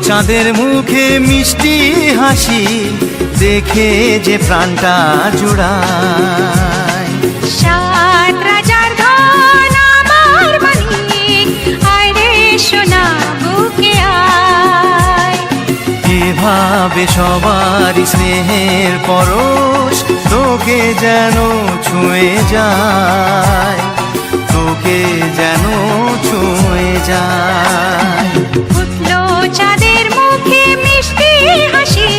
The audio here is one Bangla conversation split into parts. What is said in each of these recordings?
চাঁদের মুখে মিষ্টি হাসি দেখে যে প্রাণটা জুড়ায়। সাত রাজার ধন আমার মানিক, আয় রে সোনা বুকে আয়। এভাবে সবার স্নেহের পরশ তোকে যেন ছুঁয়ে যায়, তোকে যেন ছুঁয়ে যায়। উঠলো চাঁদের মুখে মিষ্টি হাসি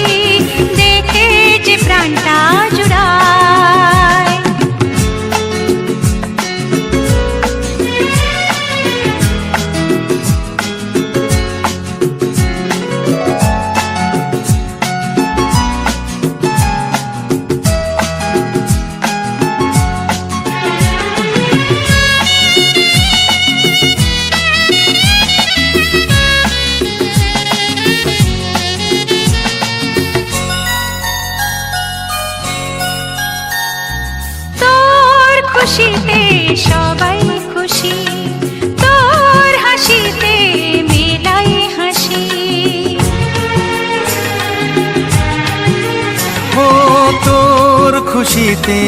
দেখে যে প্রাণটা জুড়ায়। খুশিতে সবাই খুশি, তোর হাসিতে মেলাই হাসি। ও তোর খুশিতে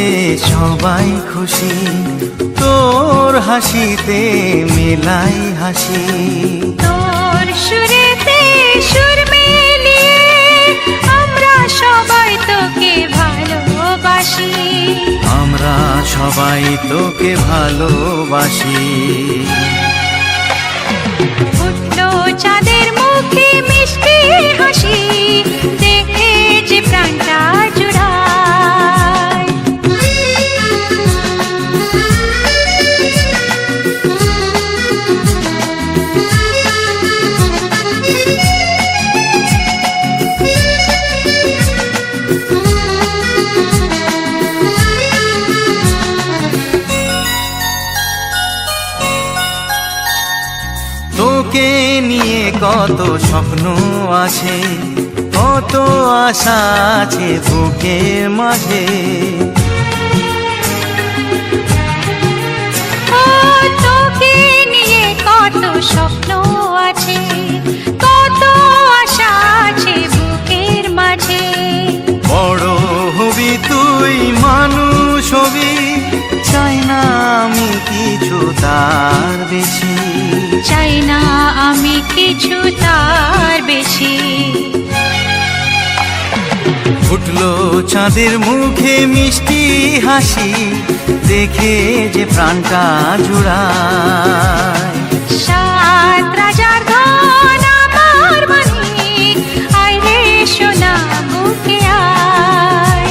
সবাই খুশি, তোর হাসিতে মেলাই হাসি। তোর সুরেতে সুর মিলিয়ে আমরা সবাই তোকে ভালোবাসি, আমরা সবাই তোকে ভালোবাসি। উঠলো চাঁদের মুখে মিষ্টি হাসি দেখে যে প্রাণটা জুড়ায়। তোকে নিয়ে কত স্বপ্ন আছে, কত আশা আছে বুকের মাঝে। ও তোকে নিয়ে কত স্বপ্ন আছে, কত আশা আছে বুকের মাঝে। বড় হবি তুই মানুষ হবি, চাই না আমি কিছু তার বেশি, চাই না আমি কিছু তার বেশি। ফুটলো চাঁদের মুখে মিষ্টি হাসি দেখে যে প্রাণটা জুড়ায়। সাত রাজার ধন আমার মানিক, আয় রে সোনা বুকে আয়।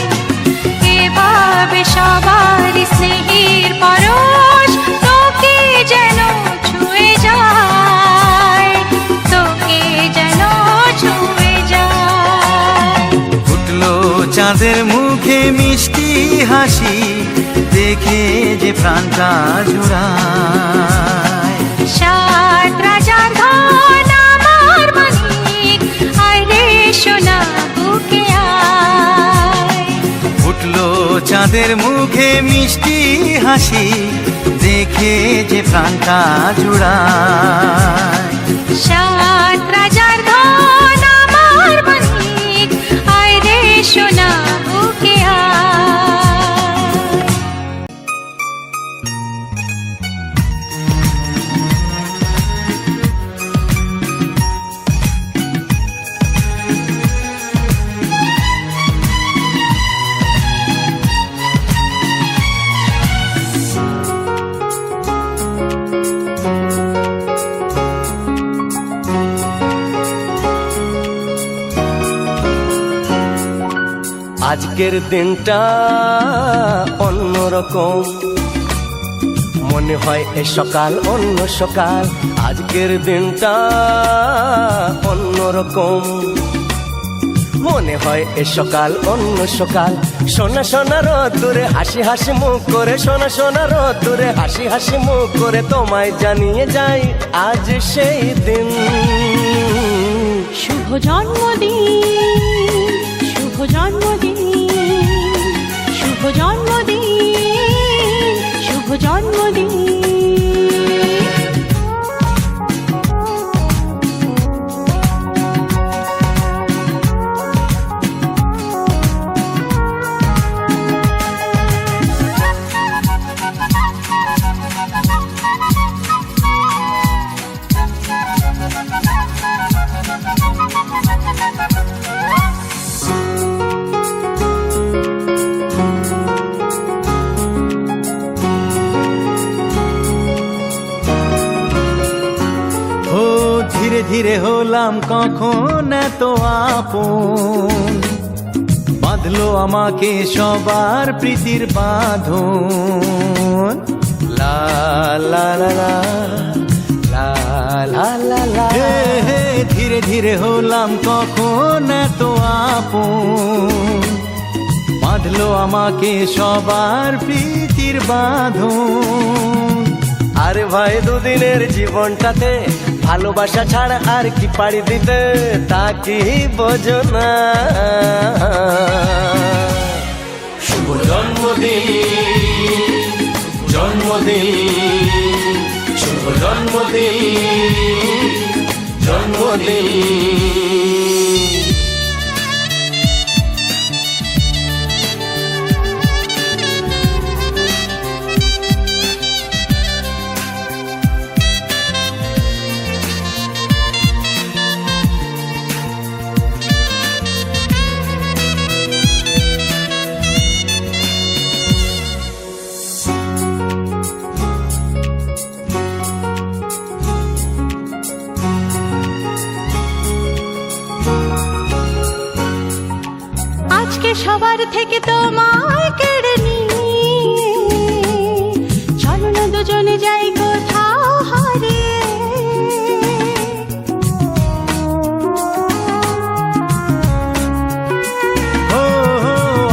এভাবে সবার স্নেহের পরশ তোকে যেন ছুঁয়ে যায়, তোকে যেন ছুঁয়ে যায়। ফুটলো চাঁদের মুখে মিষ্টি হাসি দেখে যে প্রাণটা জুড়ায়। সাত রাজার ধন আমার মানিক, আয় রে সোনা বুকে আয়। ফুটলো চাঁদের মুখে মিষ্টি হাসি দেখে যে প্রাণটা জুড়ায়। সাত রাজার ধন আমার মানিক, আয় রে সোনা বুকে আয়। আজকের দিনটা অন্যরকম, মনে হয় এ সকাল অন্য সকাল। আজকের দিনটা অন্যরকম, মনে হয় এ সকাল অন্য সকাল। সোনা সোনা রোদ্দুরে হাসি হাসি মুখ করে, সোনা সোনা রোদ্দুরে হাসি হাসি মুখ করে তোমায় জানিয়ে যাই আজ সেই দিন। শুভ জন্মদিন, শুভ জন্মদিন, শুভ জন্মদিন, শুভ জন্মদিন। ধীরে হলাম কখন এত আপন, বাঁধলো আমাকে সবার প্রীতির বাঁধন। লা লা লা লা লা লা লা লা। হে হে, ধীরে ধীরে হলাম কখন এত আপন, বাঁধলো আমাকে সবার প্রীতির বাঁধন। আরে ভাই দুদিনের জীবনটাতে ভালোবাসা ছাড়া আর কি পাড়ি দিতে, তা কি বোঝো না। শুভ জন্মদিন, জন্মদিন, শুভ জন্মদিন, জন্মদিন। আজকে সবার থেকে তোমায় কেড়ে নিয়ে চলো না দুজনে যাই কোথাও হারিয়ে। ও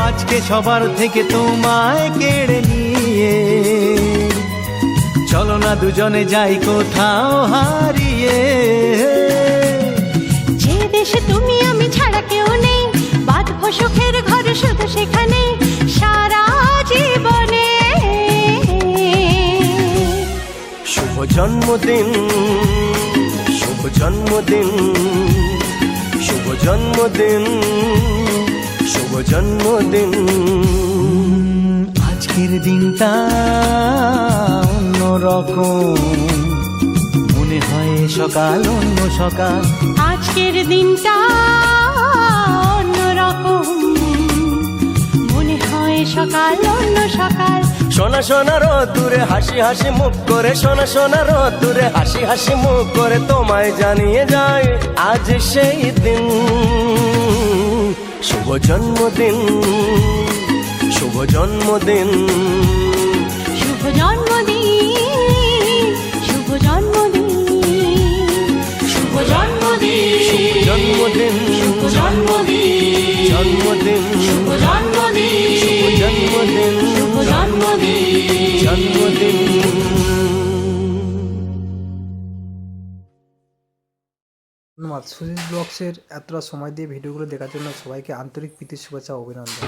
আজকে সবার থেকে তোমায় কেড়ে নিয়ে চলো না দুজনে যাই কোথাও হারিয়ে। যে দেশে তুমি আমি ছাড়া কেউ নেই, বাঁধবো সুখের ঘর শুধু সেখানে সারা জীবনে। শুভ জন্মদিন, শুভ জন্মদিন, শুভ জন্মদিন, শুভ জন্মদিন। আজকের দিনটা অন্যরকম, মনে হয় সকাল অন্য সকাল। আজকের দিনটা অন্যরকম, মনে হয় সকাল অন্য সকাল। সোনা সোনা রোদ্দুরে হাসি হাসি মুখ করে, সোনা সোনা রোদ্দুরে হাসি হাসি মুখ করে তোমায় জানিয়ে যায় আজ সেই দিন। শুভ জন্মদিন, শুভ জন্মদিন, শুভ জন্মদিন, শুভ জন্মদিন, শুভ জন্মদিন, জন্মদিন, শুভ জন্মদিন, জন্মদিন, শুভ জন্মদিন, শুভ জন্মদিন, শুভ জন্মদিন, জন্মদিন। ধন্যবাদ সুজিত ব্লগসের এতটা সময় দিয়ে ভিডিওগুলো দেখার জন্য। সবাইকে আন্তরিক প্রীতির শুভেচ্ছা ও অভিনন্দন।